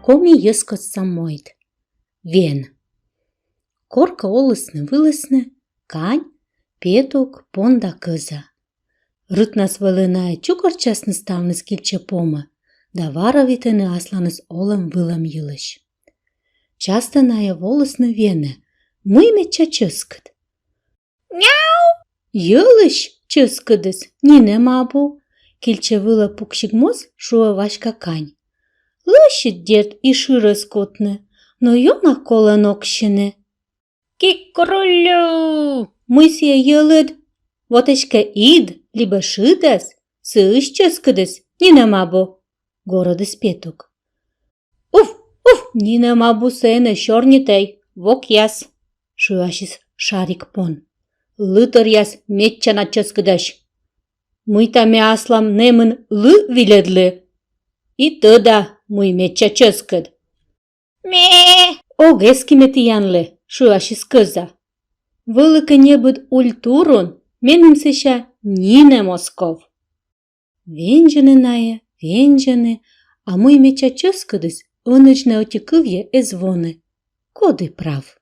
коми ескот самойт. Вен. Корка олысны-вылысны, кань, петук, понда кыза. Рытнас вылынае чукарчасны ставныс килче пома, да вара витыны асланыс олым вылам йылыш. Частыная волосны вене, мыймеча чыскыт. Мяу! Йылыш чыскыдыс, нине мабу, килче выла пукшигмоз шуа вашка кань. Лышит дед и шырыс котны, но йона колын окшыны. Кикрулю! Мысья йылыд, вот эшке ид, либо шыдас, сыш чыскыдыс, нине мабу, городыс петук. Уф! Нине мабу сене чорнитей, вок яс, шуашис шарик пон. Лытыр яс метчана чыскыдаш. Мыйтаме аслам немын лы виледлы. И тыда мый метча чыскыд. Ме! Огес киметиянлы, шуашис кыза. Вылыкы небыд ультурун, меным сеша нине Москов. Венжаны, а мый меча чыскыдыс, онычна отекывье эзвоны. Коды прав.